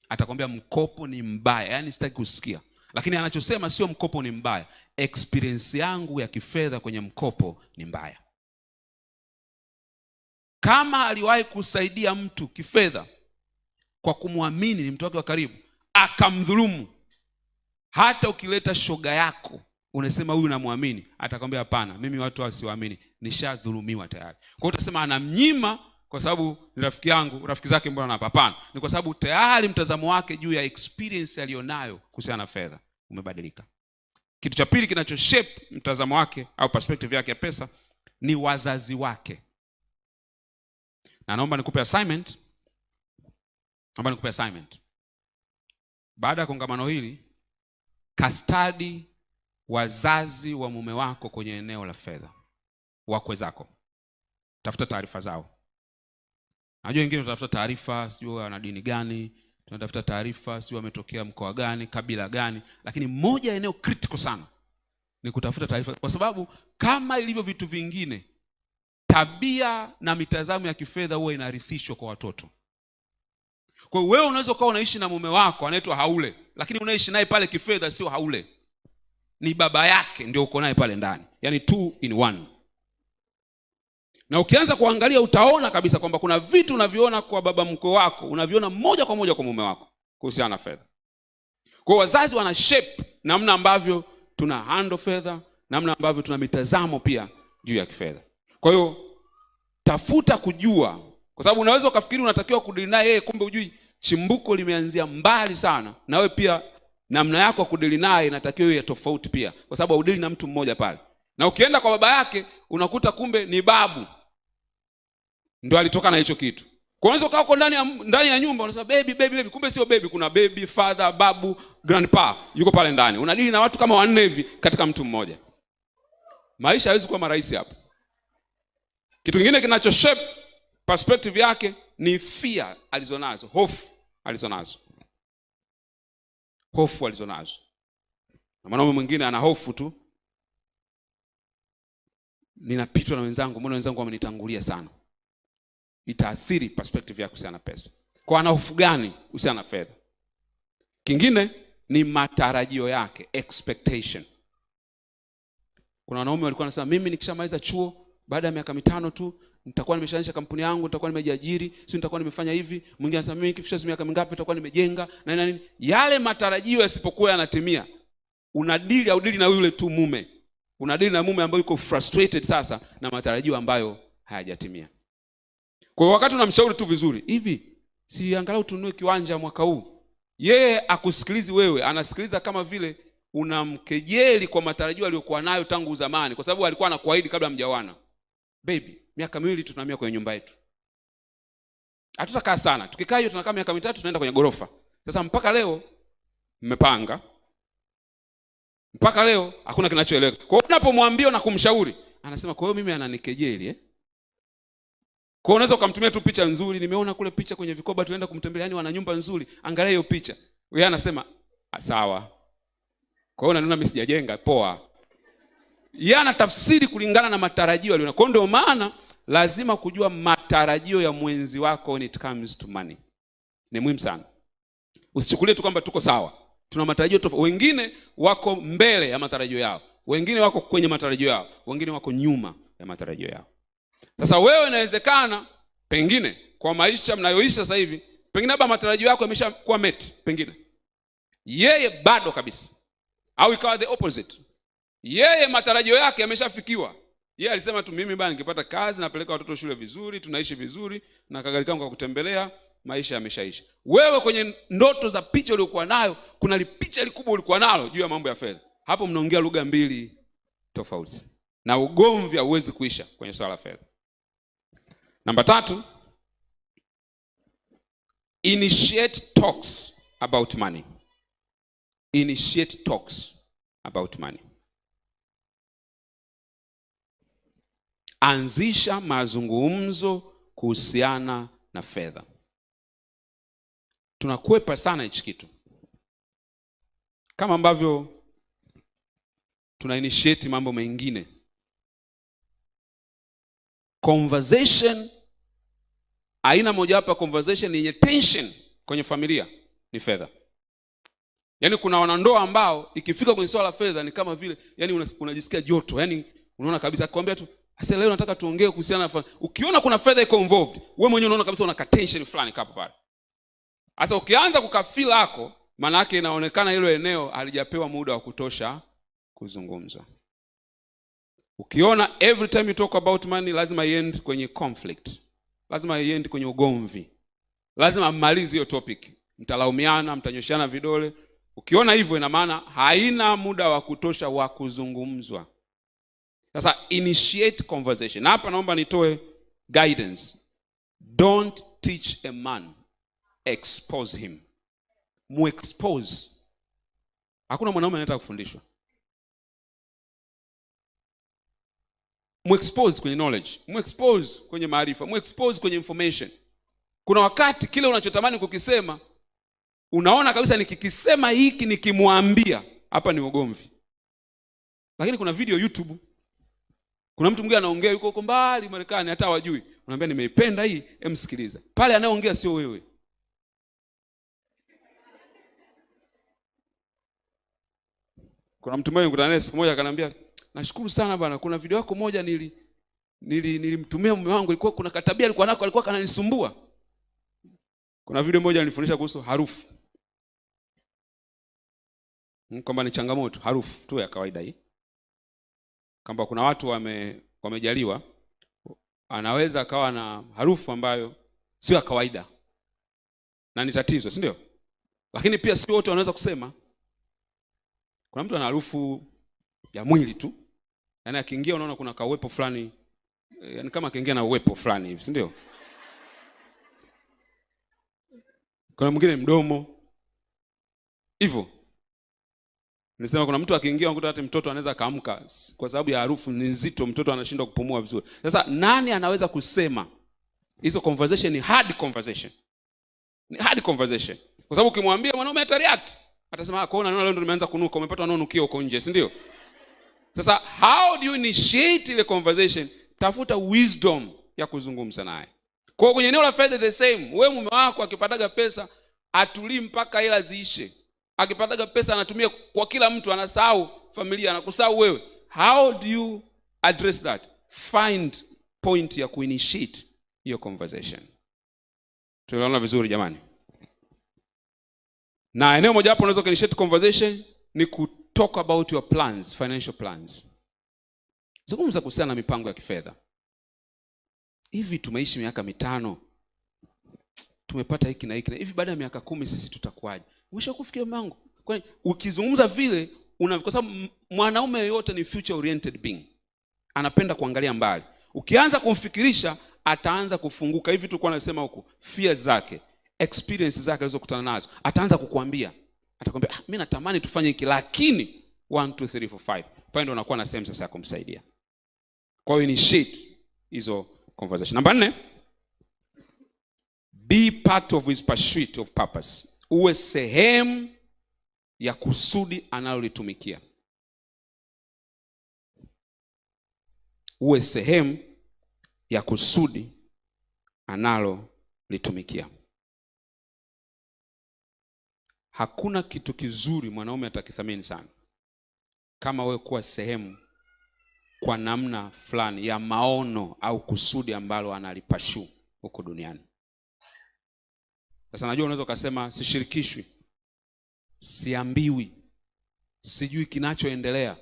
Atakwambia mkopo ni mbaya, yani sitaki kusikia. Lakini anachosema sio mkopo ni mbaya, experience yangu ya kifedha kwenye mkopo ni mbaya. Kama aliwahi kusaidia mtu kifedha kwa kumwamini, ni mtu wake wa karibu, akamdhulumu, hata ukileta shoga yako unasema huyu namwamini, atakwambia hapana, mimi watu wasiwaamini, nishadhulumiwa tayari. Kwa hiyo utasema anamnyima kwa sababu ni rafiki yangu, rafiki zake mbona anapa? Hapana, ni kwa sababu tayari mtazamo wake juu ya experience alionayo kuhusiana na fedha umebadilika. Kitu cha pili kinachoshape mtazamo wake au perspective yake ya pesa ni wazazi wake. Na naomba nikupe assignment. Baada ya kongamano hili, kastadi wazazi wa mume wako kwenye eneo la fedha. Wakwe zako, tafuta taarifa zao. Najua wengine tunatafuta taarifa sio wana dini gani, tunatafuta taarifa sio wametokea mkoa gani, kabila gani, lakini moja ya eneo critical sana ni kutafuta taarifa, kwa sababu kama ilivyo vitu vingine, tabia na mitazamo ya kifedha huwa inarithishwa kwa watoto. Kwa hiyo wewe unaweza kuwa unaishi na mume wako anaitwa Haule, lakini unaishi naye pale kifedha sio Haule, ni baba yake ndio uko naye pale ndani, yani 2 in 1. Na ukianza kuangalia utaona kabisa kwamba kuna vitu unaviona kwa baba mkwe wako unaviona moja kwa moja kwa mume wako kuhusiana na fedha. Kwa wazazi wana shape namna ambavyo tuna handle fedha, namna ambavyo tuna mitazamo pia juu ya kifedha. Kwa hiyo tafuta kujua, kwa sababu unaweza ukafikiri unatakiwa kudili naye yeye, kumbe hujui chimbuko limeanzia mbali sana, na wewe pia namna yako ya kudili naye inatakiwa iwe tofauti pia, kwa sababu udili na mtu mmoja pale. Na ukienda kwa baba yake unakuta kumbe ni babu ndio alitoka na hicho kitu. Kwa unaweza ukaa uko ndani ya nyumba unasema baby, kumbe sio baby, kuna baby, father, babu, grandpa yuko pale ndani. Unadili na watu kama 4 hivi katika mtu mmoja. Maisha haiwezi kuwa marahisi hapo. Kitu kingine kinacho shape perspective yake ni fear alizonazo, hofu alizonazo. Na mwanaume mwingine ana hofu tu, ninapitwa na wenzangu, mbona wenzangu wamenitangulia sana. Itaathiri perspective yake kuhusiana na pesa. Kwa ana hofu gani kuhusiana na fedha? Kingine ni matarajio yake, expectation. Kuna wanaume walikuwa wanasema mimi nikishamaliza chuo baada ya miaka 5 tu nitakuwa nimeshaanzisha kampuni yangu, nitakuwa nimejiajiri, sio nitakuwa nimefanya hivi. Mwingine anasema mimi nikifikisha miaka mingapi nitakuwa nimejenga na nini. Yale matarajio yasipokuwa yanatimia, unadili au dili na yule tu mume. Unadili na mume ambaye yuko frustrated sasa na matarajio ambayo hayajatimia. Kwa wakati unamshauri tu vizuri, hivi si angalau tununue kiwanja mwaka huu, yeye akusikilizi wewe, anasikiliza kama vile unamkejeli kwa matarajio aliyokuwa nayo tangu zamani, kwa sababu alikuwa anakuahidi kabla mjawana. Baby, miaka 2 tunahamia kwenye nyumba yetu. Hatutakaa sana. Tukikaa hiyo tunakaa miaka 3 tunaenda kwenye gorofa. Sasa mpaka leo mmepanga. Mpaka leo hakuna kinachoeleweka. Kwa hiyo unapomwambia na kumshauri, anasema kwa hiyo mimi ananikejeli Kwa hiyo unaweza ukamtumia tu picha nzuri, nimeona kule picha kwenye vikoba tunaenda kumtembelea, yani wana nyumba nzuri, angalia hiyo picha. Yeye anasema sawa. Kwa hiyo unaona mimi sijajenga, poa. Yeye anatafsiri kulingana na matarajio aliona. Kwa ndio maana lazima kujua matarajio ya mwenzi wako when it comes to money. Ni muhimu sana. Usichukulie tu kwamba tuko sawa. Tuna matarajio tofauti. Wengine wako mbele ya matarajio yao, wengine wako kwenye matarajio yao, wengine wako nyuma ya matarajio yao. Sasa wewe inawezekana pengine kwa maisha mnayoishi sasa hivi, pengine hapa matarajio yako yameshakuwa met, pengine yeye bado kabisa, au ikawa the opposite. Yeye matarajio yake yameshafikiwa. Yeye alisema tu mimi bana nikipata kazi napeleka watoto shule vizuri, tunaishi vizuri na kagari kangu kwa kutembelea, maisha yameshaisha. Wewe kwenye ndoto za picha uliokuwa nayo, kuna picha likubwa ulikuwa nalo juu ya mambo ya fedha. Hapo mnaongea lugha mbili tofauti. Na ugomvi hauwezi kuisha kwenye swala la fedha. Namba 3, initiate talks about money. Initiate talks about money. Anzisha mazungumzo kuhusiana na fedha. Tunakwepa sana hichi kitu, kama ambavyo tuna initiate mambo mengine. Conversation, aina moja hapa conversation yenye tension kwenye familia ni fedha. Yaani kuna wanandoa ambao ikifika kwenye swala la fedha ni kama vile yani unajisikia joto. Yaani unaona kabisa akwambia tu, "Asa leo nataka tuongee kuhusiana na ukiona kuna fedha iko involved, wewe mwenyewe unaona kabisa una tension fulani kapo pale. Sasa ukianza kukafeel lako, maana yake inaonekana hilo eneo halijapewa muda wa kutosha kuzungumzwa. Ukiona every time you talk about money lazima iend kwenye conflict, lazima iend kwenye ugomvi, lazima mmalize hiyo topic, mtalaumiana, mtanyoshana vidole. Ukiona hivyo ina maana haina muda wa kutosha wa kuzungumzwa. Sasa initiate conversation. Hapa naomba nitoe guidance. Don't teach a man, expose him. Muexpose. Hakuna mwanaume anataka kufundishwa. Muexpose kwenye knowledge, muexpose kwenye maarifa, muexpose kwenye information. Kuna wakati kile unachotamani kukisema unaona kabisa nikikisema hiki nikimwambia hapa ni ugomvi. Lakini kuna video YouTube. Kuna mtu mwingine anaongea yuko huko mbali Marekani hata hawajui. Unamwambia nimeipenda hii, emsikiliza. Pale anayeongea sio wewe. Kuna mtu mmoja nikutana naye siku moja akaniambia, "Nashukuru sana bwana, kuna video yako moja nilimtumia mume wangu, ilikuwa kuna katabia alikuwa kananisumbua." Kuna video moja nilifundisha kuhusu harufu. Kwamba ni changamoto, harufu tu ya kawaida hii. Kwamba kuna watu wamejaliwa anaweza akawa na harufu ambayo sio ya kawaida. Na ni tatizo, si ndio? Lakini pia sio wote wanaweza kusema. Kuna mtu ana harufu ya mwili tu. Yaani akiingia unaona kuna kauwepo fulani, yaani kama akiingia na uwepo fulani hivi, si ndio? Kuna mwingine mdomo. Hivyo. Nisema kuna mtu akiingia unakuta hata mtoto anaweza kaamka kwa sababu ya harufu ni nzito, mtoto anashindwa kupumua vizuri. Sasa nani anaweza kusema? Hizo conversation ni hard conversation. Ni hard conversation. Kwa sababu ukimwambia mwanaume atareact. Atasema kuona leo ndo nimeanza kunuka, umepata nukia huko nje, si ndio? Sasa how do you initiate ile conversation? Tafuta wisdom ya kuzungumza naye. Kwa kwenye eneo la fedha the same. Wewe mume wako akipataga pesa atulii mpaka hela ziishe. Akipataga pesa anatumia kwa kila mtu, anasahau familia, anakusahau wewe. How do you address that? Find point ya kuinitiate hiyo conversation. Tunaelewana vizuri jamani? Na eneo moja hapo unaweza kuinitiate conversation ni talk about your plans, financial plans. Zungumza kuhusiana na mipango ya kifedha. Hivi tumeishi miaka 5. Tumepata hiki na hiki. Hivi baada ya miaka 10 sisi tutakuwaje? Umeshakufikia mangu? Kwani ukizungumza vile kwa sababu mwanaume yote ni future oriented being. Anapenda kuangalia mbali. Ukianza kumfikirisha ataanza kufunguka. Hivi tulikuwa tunasema huko, fears zake, experience zake alizokutana nazo, ataanza kukuambia. Atakwambia, mimi natamani tufanye hiki lakini 1 2 3 4 5. Pale ndo unakuwa na sehemu sasa ya kumsaidia. Kwa hiyo initiate hizo conversation. Namba 4, be part of his pursuit of purpose. Uwe sehemu ya kusudi analolitumikia. Uwe sehemu ya kusudi analolitumikia. Hakuna kitu kizuri mwanaume atakithamini sana kama wewe kuwa sehemu kwa namna fulani ya maono au kusudi ambalo analipashu huko duniani. Sasa najua unaweza kusema sishirikishwi, siambiwi, sijui kinachoendelea.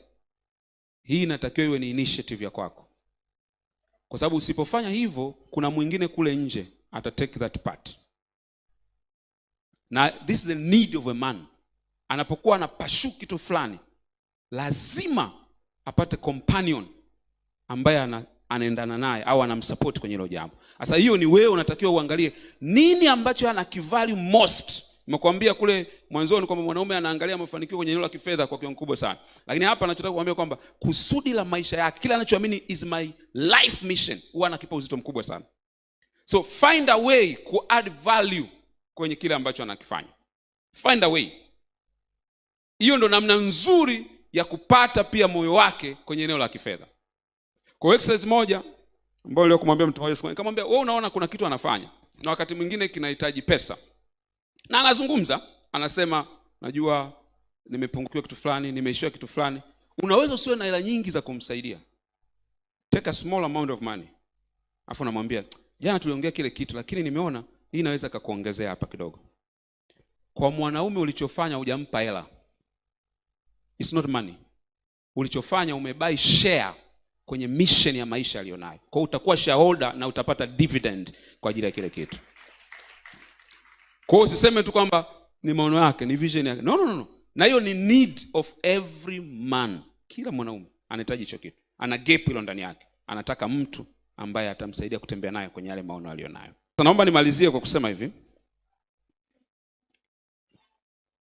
Hii inatakiwa iwe ni initiative ya kwako. Kwa sababu usipofanya hivyo kuna mwingine kule nje ata take that part. Na this is the need of a man. Anapokuwa anapashu kitu fulani, lazima apate companion ambaye anaendana naye au anamsupport kwenye hilo jambo. Sasa hiyo ni wewe unatakiwa uangalie nini ambacho ana kivalue most Nimekuambia kule mwanzoni kwamba mwanaume anaangalia mafanikio kwenye eneo la kifedha kwa kiwango kubwa sana. Lakini hapa anachotaka kuambia kwamba kusudi la maisha yake, kila anachoamini is my life mission, huwa anakipa uzito mkubwa sana. So find a way ku add value kwenye kile ambacho anakifanya. Find a way. Hiyo ndo namna nzuri ya kupata pia moyo wake kwenye eneo la kifedha. Kwa exercise moja ambayo leo kumwambia mtu mmoja, nikamwambia wewe unaona kuna kitu anafanya na wakati mwingine kinahitaji pesa. Na anazungumza, anasema najua nimepungukiwa kitu fulani, nimeishiwa kitu fulani. Unaweza usiwe na hela nyingi za kumsaidia. Take a small amount of money. Afu namwambia, jana tuliongea kile kitu lakini nimeona hii inaweza kukuongezea hapa kidogo. Kwa mwanaume ulichofanya hujampa hela. It's not money. Ulichofanya umebuy share kwenye mission ya maisha aliyonayo. Kwa hiyo utakuwa shareholder na utapata dividend kwa ajili ya kile kitu. Kwa hiyo usiseme tu kwamba ni maono yake, ni vision yake. No. Na hiyo ni need of every man. Kila mwanaume anahitaji hicho kitu. Ana gap hilo ndani yake. Anataka mtu ambaye atamsaidia kutembea naye kwenye yale maono aliyonayo. Sasa naomba nimalizie kwa kusema hivi.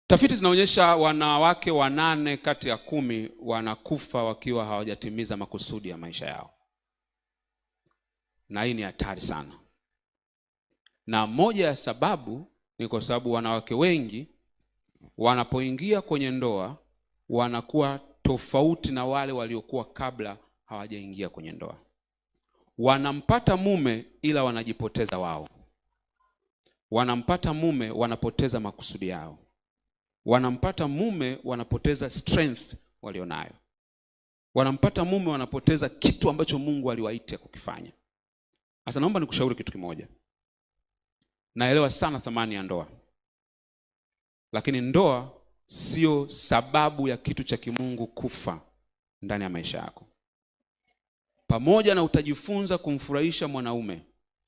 Tafiti zinaonyesha wanawake 8 kati ya 10 wanakufa wakiwa hawajatimiza makusudi ya maisha yao. Na hii ni hatari sana. Na moja ya sababu ni kwa sababu wanawake wengi wanapoingia kwenye ndoa wanakuwa tofauti na wale waliokuwa kabla hawajaingia kwenye ndoa. Wanampata mume ila wanajipoteza wao. Wanampata mume wanapoteza makusudi yao. Wanampata mume wanapoteza strength walionayo. Wanampata mume wanapoteza kitu ambacho Mungu aliwaita kukifanya. Sasa naomba nikushauri kitu kimoja. Naelewa sana thamani ya ndoa. Lakini ndoa sio sababu ya kitu cha kimungu kufa ndani ya maisha yako. Pamoja na utajifunza kumfurahisha mwanaume,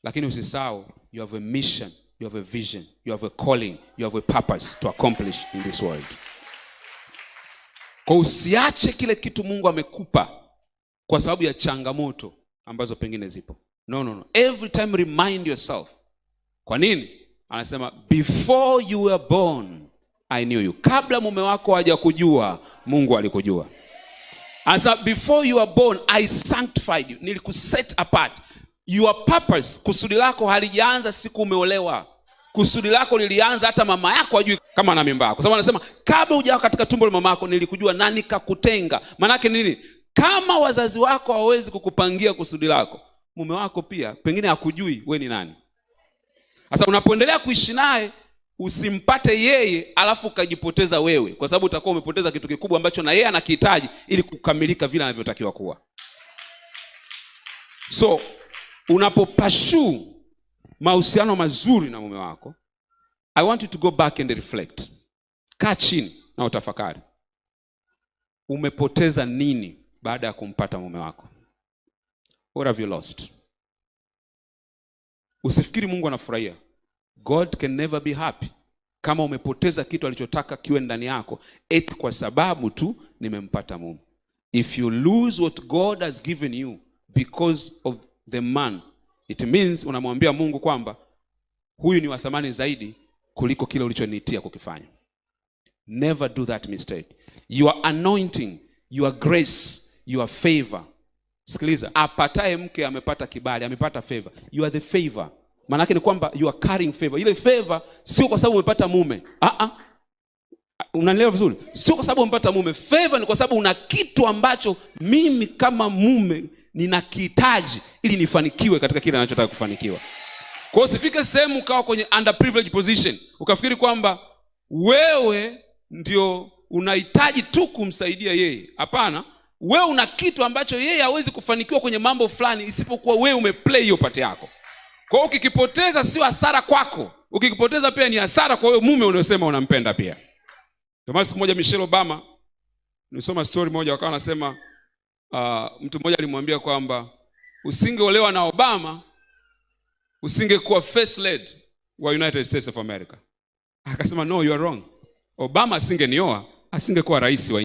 lakini usisahau you have a mission, you have a vision, you have a calling, you have a purpose to accomplish in this world. Kwa usiache kile kitu Mungu amekupa kwa sababu ya changamoto ambazo pengine zipo. No. Every time remind yourself. Kwa nini? Anasema before you were born I knew you. Kabla mume wako hajakujua, Mungu alikujua. Anasema before you were born I sanctified you. Nilikuset apart. Your purpose, kusudi lako halijaanza siku umeolewa. Kusudi lako lilianza hata mama yako hajui kama ana mimba. Kwa sababu anasema kabla hujawa katika tumbo la mama yako nilikujua na nikakutenga. Maana yake nini? Kama wazazi wako hawawezi kukupangia kusudi lako, mume wako pia pengine hakujui wewe ni nani. Sasa unapoendelea kuishi naye usimpate yeye alafu ukajipoteza wewe, kwa sababu utakuwa umepoteza kitu kikubwa ambacho na yeye anakihitaji ili kukamilika vile anavyotakiwa kuwa. So unapopashu mahusiano mazuri na mume wako, I want you to go back and reflect. Kaa chini na utafakari. Umepoteza nini baada ya kumpata mume wako? What have you lost? Usifikiri Mungu anafurahia. God can never be happy kama umepoteza kitu alichotaka kiwe ndani yako eti kwa sababu tu nimempata mume. If you lose what God has given you because of the man, it means unamwambia Mungu kwamba huyu ni wa thamani zaidi kuliko kile ulichoniitia kukifanya. Never do that mistake. Your anointing, your grace, your favor. Sikiliza, apataye mke amepata kibali, amepata favor. You are the favor. Maana yake ni kwamba you are carrying favor. Ile favor sio kwa sababu umepata mume. Unanielewa vizuri? Sio kwa sababu umepata mume. Favor ni kwa sababu una kitu ambacho mimi kama mume ninakihitaji ili nifanikiwe katika kile ninachotaka kufanikiwa. Kwa hiyo usifike sehemu ukawa kwenye underprivileged position ukafikiri kwamba wewe ndio unahitaji tu kumsaidia yeye. Hapana, wewe una kitu ambacho yeye hawezi kufanikiwa kwenye mambo fulani isipokuwa wewe umeplay hiyo part yako. Kwa hiyo ukikipoteza sio hasara kwako. Ukikipoteza pia ni hasara kwa wewe mume unayosema unampenda pia. Ndio maana siku moja Michelle Obama, nilisoma story moja wakawa wanasema mtu mmoja alimwambia kwamba usingeolewa na Obama usingekuwa first lady wa United States of America. Akasema no, you are wrong. Obama asingenioa asingekuwa rais wa